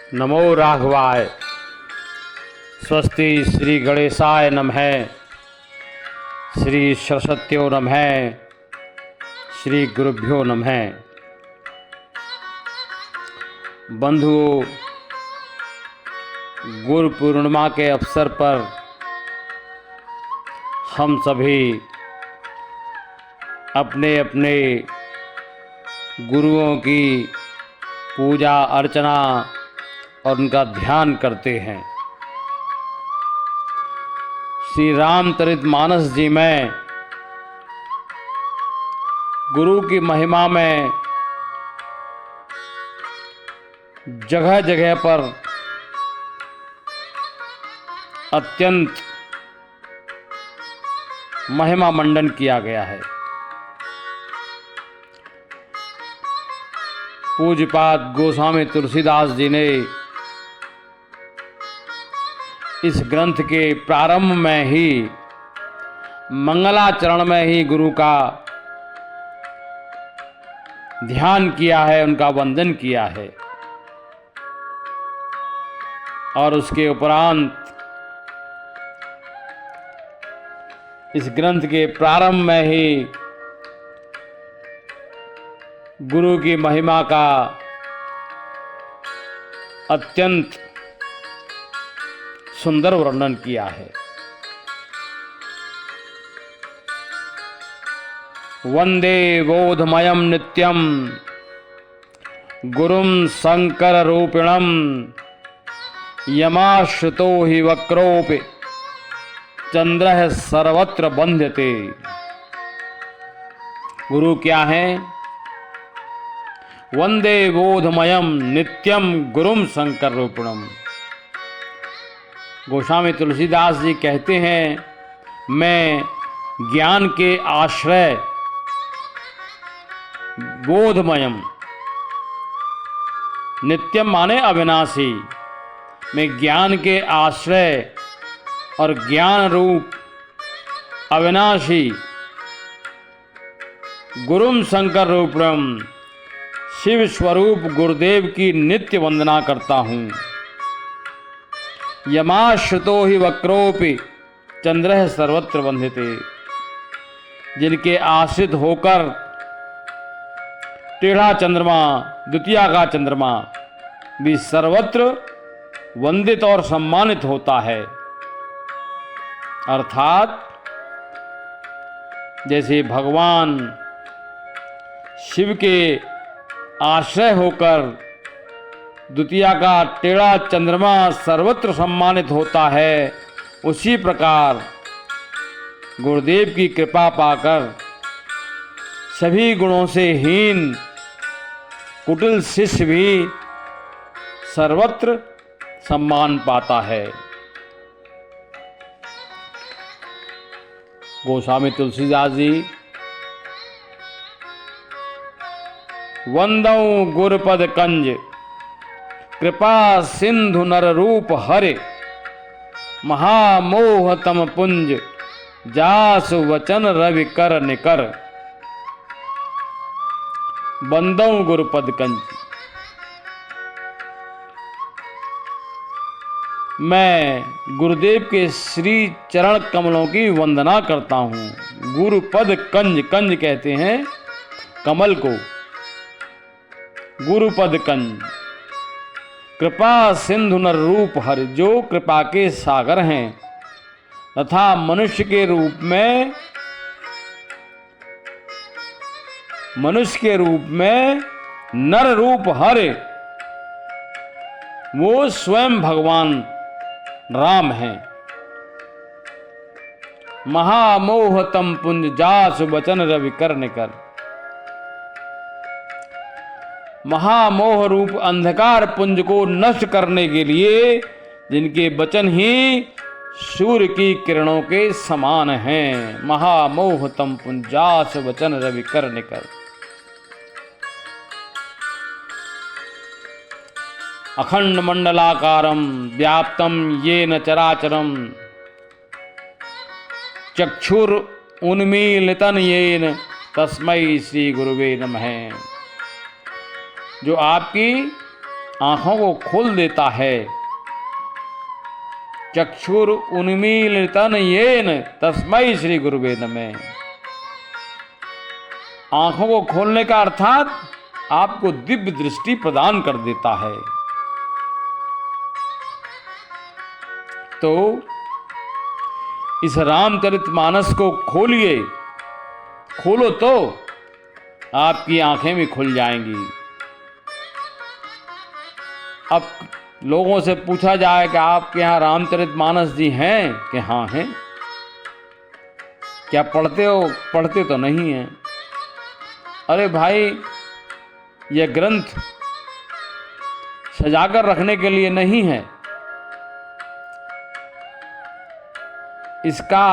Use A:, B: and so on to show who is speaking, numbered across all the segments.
A: नमो राघवाय। स्वस्ति श्री गणेशाय नमः। श्री सरस्वत्यो नमः। श्री गुरुभ्यो नमः। बंधुओं, गुरु पूर्णिमा के अवसर पर हम सभी अपने अपने गुरुओं की पूजा अर्चना और उनका ध्यान करते हैं। श्री रामचरितमानस जी में गुरु की महिमा में जगह जगह पर अत्यंत महिमा मंडन किया गया है। पूज्यपाद गोस्वामी तुलसीदास जी ने इस ग्रंथ के प्रारंभ में ही मंगलाचरण में ही गुरु का ध्यान किया है, उनका वंदन किया है और उसके उपरांत इस ग्रंथ के प्रारंभ में ही गुरु की महिमा का अत्यंत सुंदर वर्णन किया है। वंदे बोधमयं नित्यं गुरुं शंकर रूपिणं यमाश्रितो हि वक्रोपि चंद्रः सर्वत्र बंध्यते। गुरु क्या है? वंदे बोधमयं नित्यं गुरुं शंकर रूपिणं। गोस्वामी तुलसीदास जी कहते हैं, मैं ज्ञान के आश्रय बोधमयम, नित्यम माने अविनाशी, मैं ज्ञान के आश्रय और ज्ञान रूप अविनाशी गुरुम शंकर रूपम शिव स्वरूप गुरुदेव की नित्य वंदना करता हूँ। यमाश्रितो हि वक्रोपि चंद्रः सर्वत्र बंध्यते। जिनके आश्रित होकर टेढ़ा चंद्रमा, द्वितीया का चंद्रमा भी सर्वत्र वंदित और सम्मानित होता है। अर्थात जैसे भगवान शिव के आश्रय होकर द्वितीया का टेढ़ा चंद्रमा सर्वत्र सम्मानित होता है, उसी प्रकार गुरुदेव की कृपा पाकर सभी गुणों से हीन कुटिल शिष्य भी सर्वत्र सम्मान पाता है। गोस्वामी तुलसीदास जी वंदौ गुरुपद कंज कृपा सिंधु नर रूप हरे महामोह तम पुंज जासु वचन रवि कर निकर। बंदौ गुरुपद कंज, मैं गुरुदेव के श्री चरण कमलों की वंदना करता हूँ। गुरुपद कंज, कंज कहते हैं कमल को। गुरुपद कंज कृपा सिंधु नर रूप हरि, जो कृपा के सागर हैं तथा मनुष्य के रूप में नर रूप हरि, वो स्वयं भगवान राम हैं। महामोह तम पुंज जासु वचन रवि कर निकर। महामोह रूप अंधकार पुंज को नष्ट करने के लिए जिनके वचन ही सूर्य की किरणों के समान हैं। महामोह तम पुंजास वचन रवि कर निकर। अखंड मंडलाकारं व्याप्तं येन चराचरं चक्षुर उन्मीलितं येन तस्मै श्री गुरुवे नमः। जो आपकी आंखों को खोल देता है। चक्षुर उन्मीलितन येन तस्मै श्री गुरुवे नमः। आंखों को खोलने का अर्थात आपको दिव्य दृष्टि प्रदान कर देता है। तो इस रामचरितमानस को खोलिए, खोलो तो आपकी आंखें भी खुल जाएंगी। अब लोगों से पूछा जाए कि आपके यहाँ रामचरितमानस जी हैं कि हाँ हैं। क्या पढ़ते हो? पढ़ते तो नहीं हैं। अरे भाई, यह ग्रंथ सजाकर रखने के लिए नहीं है, इसका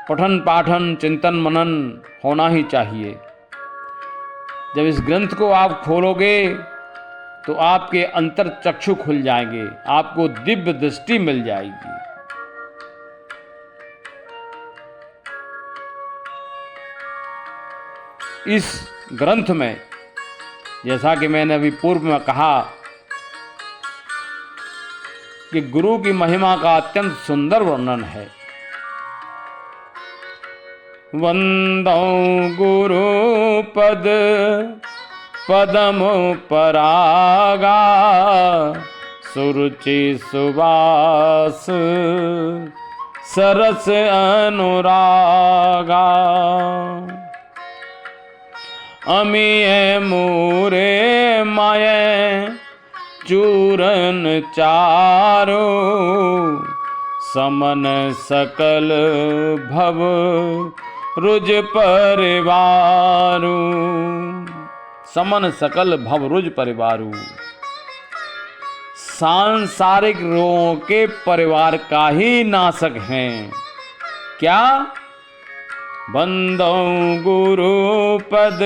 A: पठन पाठन चिंतन मनन होना ही चाहिए। जब इस ग्रंथ को आप खोलोगे तो आपके अंतर चक्षु खुल जाएंगे, आपको दिव्य दृष्टि मिल जाएगी। इस ग्रंथ में, जैसा कि मैंने अभी पूर्व में कहा, कि गुरु की महिमा का अत्यंत सुंदर वर्णन है। वंदौ गुरु पद पदम परागा, सुरुचि सुवास सरस अनुरागा। अमिय मूरे माये चूरन चारो, समन सकल भव रुज परिवारू। समन सकल भव रुज परिवारू, सांसारिक रोगों के परिवार का ही नाशक हैं। क्या? बंदौ गुरु पद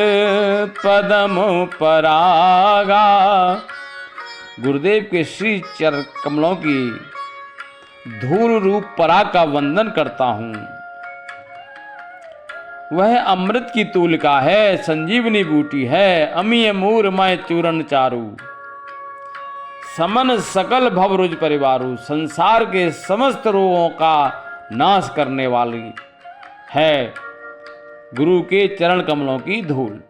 A: पदम परागा। गुरुदेव के श्री चरण कमलों की धूल रूप पराग का वंदन करता हूं। वह अमृत की तूलिका है, संजीवनी बूटी है, अमीय मूर मय चूरन चारू। समन सकल भवरुज परिवारू, संसार के समस्त रोगों का नाश करने वाली है गुरु के चरण कमलों की धूल।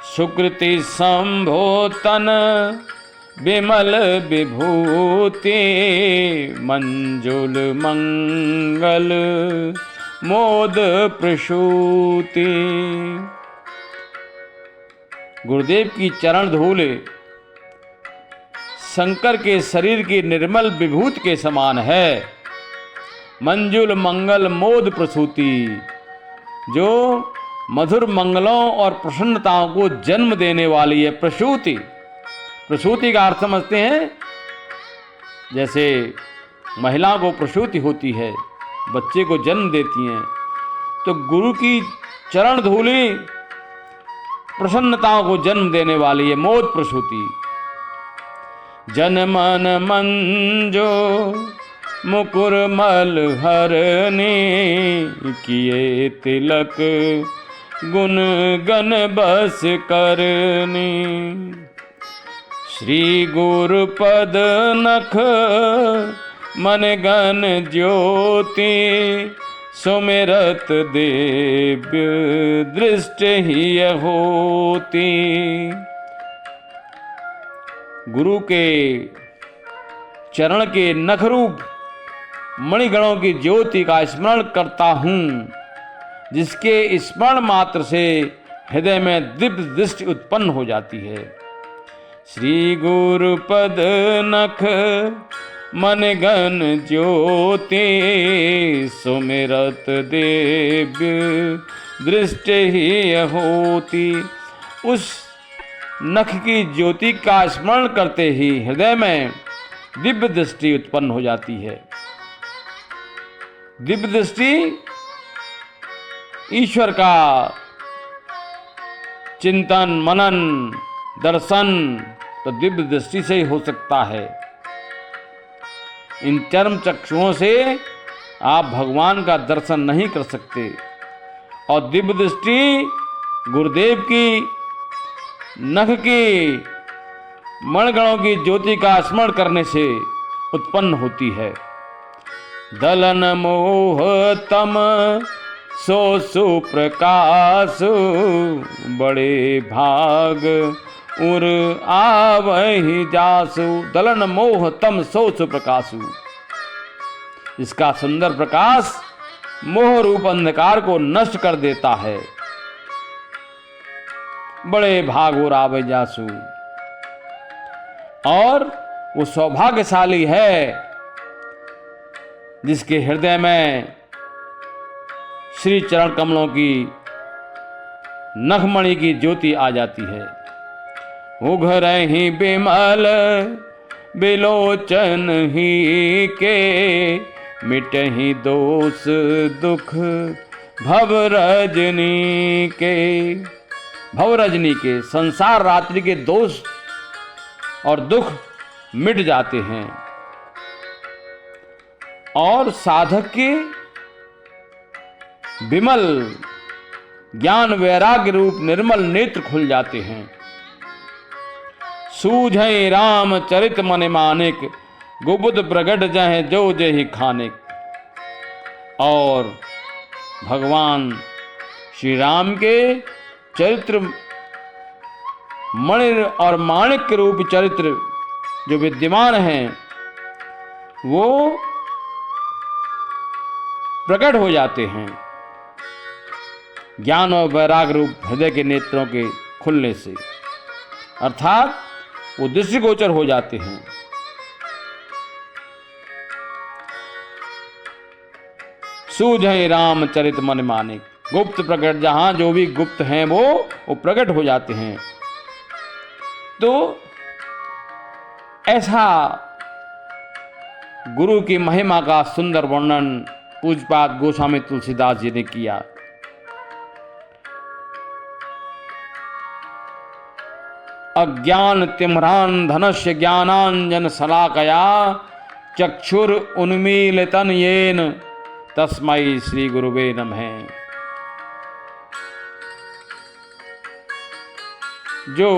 A: सुकृति संभोतन विमल विभूति, मंजुल मंगल मोद प्रसूति। गुरुदेव की चरण धूल शंकर के शरीर की निर्मल विभूति के समान है। मंजुल मंगल मोद प्रसूति, जो मधुर मंगलों और प्रसन्नताओं को जन्म देने वाली है। प्रसूति, प्रसूति का अर्थ समझते हैं, जैसे महिला को प्रसूति होती है, बच्चे को जन्म देती हैं, तो गुरु की चरण धूली प्रसन्नताओं को जन्म देने वाली है। मोद प्रसूति। जन मन मंजो मुकुर मल हरने, किए तिलक गुण गण बस करने। श्री गुरु पद नख मन गण ज्योति, सुमिरत दिव्य दृष्टि ही होती। गुरु के चरण के नखरूप मणिगणों की ज्योति का स्मरण करता हूँ, जिसके स्मरण मात्र से हृदय में दिव्य दृष्टि उत्पन्न हो जाती है। श्री गुरु पद नख मन गण ज्योति, सुमिरत दिव्य दृष्टि ही होती। उस नख की ज्योति का स्मरण करते ही हृदय में दिव्य दृष्टि उत्पन्न हो जाती है। दिव्य दृष्टि ईश्वर का चिंतन मनन दर्शन तो दिव्य दृष्टि से ही हो सकता है। इन चर्म चक्षुओं से आप भगवान का दर्शन नहीं कर सकते। और दिव्य दृष्टि गुरुदेव की नख की मणगणों की ज्योति का स्मरण करने से उत्पन्न होती है। दलन मोह तम सो सुप्रकाश, बड़े भाग उर आवहि जासु। दलन मोह तम सो सुप्रकाशु, इसका सुंदर प्रकाश मोह रूप अंधकार को नष्ट कर देता है। बड़े भाग उर आवहि जासु, और वो सौभाग्यशाली है जिसके हृदय में श्री चरण कमलों की नखमणि की ज्योति आ जाती है। उघरहि बिमल बिलोचन ही के, मिटहि दोष दुख भव रजनी के। भव रजनी के, संसार रात्रि के दोष और दुख मिट जाते हैं और साधक के विमल ज्ञान वैराग्य रूप निर्मल नेत्र खुल जाते हैं। सूझै राम चरित मन मानिक, गुबुद प्रगट जह जो जहि खानिक। और भगवान श्री राम के चरित्र मणि और माणिक के रूप चरित्र जो विद्यमान हैं वो प्रकट हो जाते हैं ज्ञान और वैराग्य रूप हृदय के नेत्रों के खुलने से, अर्थात वो दृष्टिगोचर हो जाते हैं। सूझै राम चरित मन मानिक, गुप्त प्रकट, जहां जो भी गुप्त हैं वो प्रकट हो जाते हैं। तो ऐसा गुरु की महिमा का सुंदर वर्णन पूज्यपाद गोस्वामी तुलसीदास जी ने किया। अज्ञान तिम्रान धनस्य ज्ञानांजन शलाकया, चक्षुर उन्मीलितन येन तस्मै श्री गुरुवे नमः। जो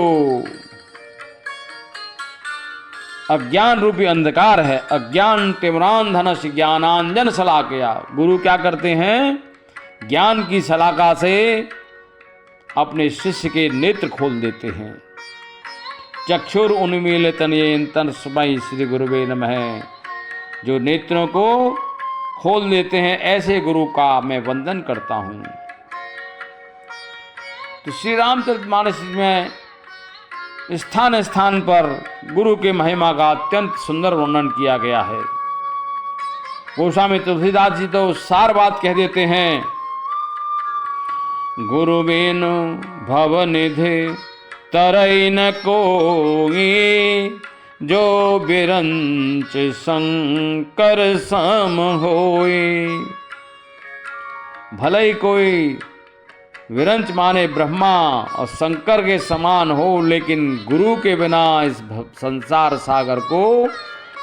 A: अज्ञान रूपी अंधकार है, अज्ञान तिम्रान धनस्य ज्ञानांजन शलाकया, गुरु क्या करते हैं? ज्ञान की शलाका से अपने शिष्य के नेत्र खोल देते हैं। चक्षुर उन्मीलितन येन तस्मै श्री गुरुवे नमः, जो नेत्रों को खोल देते हैं, ऐसे गुरु का मैं वंदन करता हूं। तो श्री रामचरितमानस में स्थान स्थान पर गुरु के महिमा का अत्यंत सुंदर वर्णन किया गया है। गोस्वामी तुलसीदास जी तो सार बात कह देते हैं, गुरु बिनु भव निधि तरई न कोई, जो बिरंच शंकर सम होई। भले ही कोई विरंच माने ब्रह्मा और शंकर के समान हो, लेकिन गुरु के बिना इस संसार सागर को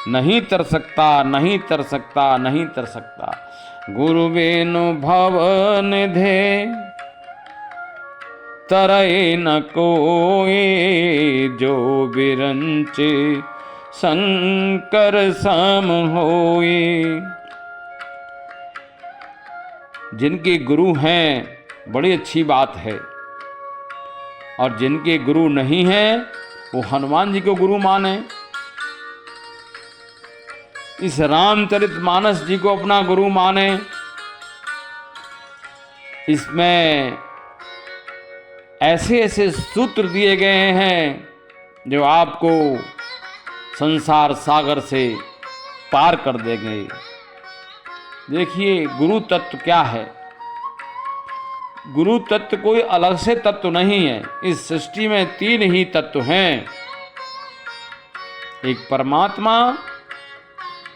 A: नहीं तर सकता, नहीं तर सकता, नहीं तर सकता। गुरु बिनु भव निधि तरई न कोई, जो बिरंच शंकर सम होई। जिनके गुरु हैं बड़ी अच्छी बात है, और जिनके गुरु नहीं हैं वो हनुमान जी को गुरु माने। इस रामचरितमानस जी को अपना गुरु माने। इसमें ऐसे ऐसे सूत्र दिए गए हैं जो आपको संसार सागर से पार कर देंगे। देखिए गुरु तत्व क्या है। गुरु तत्व कोई अलग से तत्व नहीं है। इस सृष्टि में तीन ही तत्व हैं, एक परमात्मा,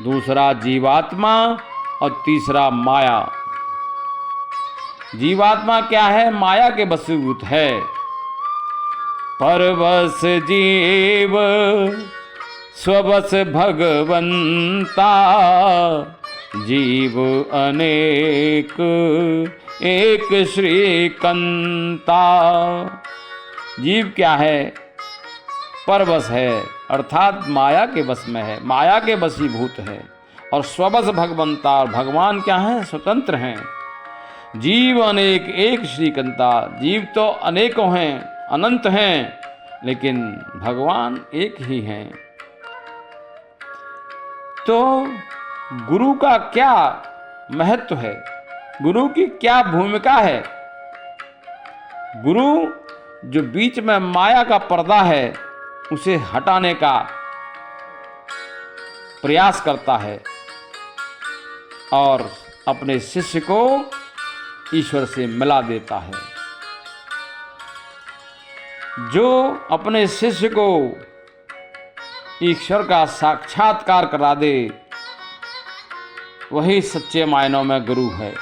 A: दूसरा जीवात्मा और तीसरा माया। जीवात्मा क्या है? माया के वशीभूत है। परवश जीव स्वबस भगवंता, जीव अनेक एक श्रीकंता। जीव क्या है? परवश है, अर्थात माया के वश में है, माया के वशीभूत है। और स्ववश भगवंता, और भगवान क्या है? स्वतंत्र हैं। जीव अनेक एक श्रीकंता, जीव तो अनेकों हैं, अनंत हैं, लेकिन भगवान एक ही हैं। तो गुरु का क्या महत्व है? गुरु की क्या भूमिका है? गुरु जो बीच में माया का पर्दा है उसे हटाने का प्रयास करता है और अपने शिष्य को ईश्वर से मिला देता है। जो अपने शिष्य को ईश्वर का साक्षात्कार करा दे वही सच्चे मायनों में गुरु है।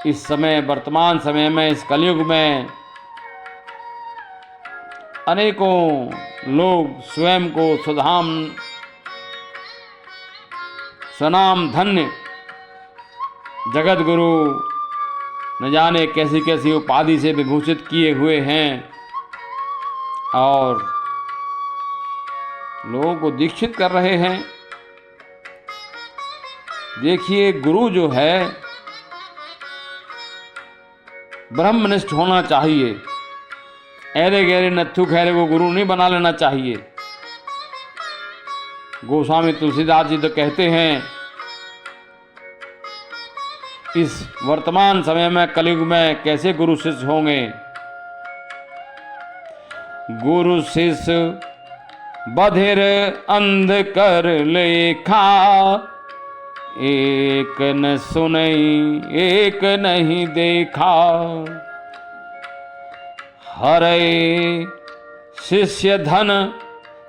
A: इस समय, वर्तमान समय में, इस कलयुग में अनेकों लोग स्वयं को सुधाम सनाम धन्य जगत गुरु न जाने कैसी कैसी उपाधि से विभूषित किए हुए हैं और लोगों को दीक्षित कर रहे हैं। देखिए, गुरु जो है ब्रह्मनिष्ठ होना चाहिए। ऐरे गहरे नत्थु खैरे को गुरु नहीं बना लेना चाहिए। गोस्वामी तुलसीदास जी तो कहते हैं, इस वर्तमान समय में कलयुग में कैसे गुरु शिष्य होंगे? गुरु शिष्य बधिर अंध कर लेखा, एक न सुनई एक नहीं देखा। हरय शिष्य धन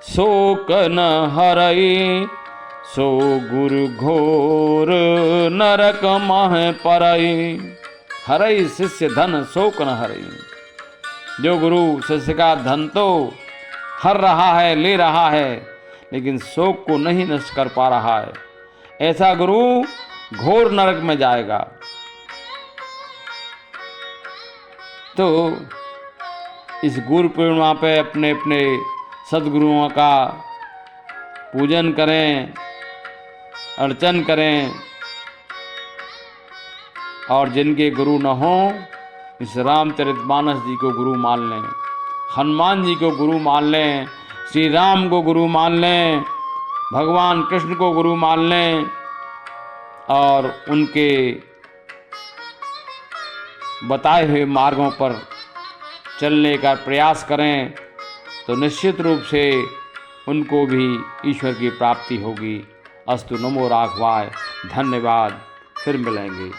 A: शोक न हरय, सो गुरु घोर नरक मह परय। हरय शिष्य धन शोक न हरय। जो गुरु शिष्य का धन तो हर रहा है, ले रहा है, लेकिन शोक को नहीं नष्ट कर पा रहा है, ऐसा गुरु घोर नरक में जाएगा। तो इस गुरु पूर्णिमा पे अपने अपने सद्गुरुओं का पूजन करें, अर्चन करें, और जिनके गुरु न हो इस रामचरितमानस जी को गुरु मान लें, हनुमान जी को गुरु मान लें, श्री राम को गुरु मान लें, भगवान कृष्ण को गुरु मान लें और उनके बताए हुए मार्गों पर चलने का प्रयास करें तो निश्चित रूप से उनको भी ईश्वर की प्राप्ति होगी। अस्तु, नमो राघवाय। धन्यवाद। फिर मिलेंगे।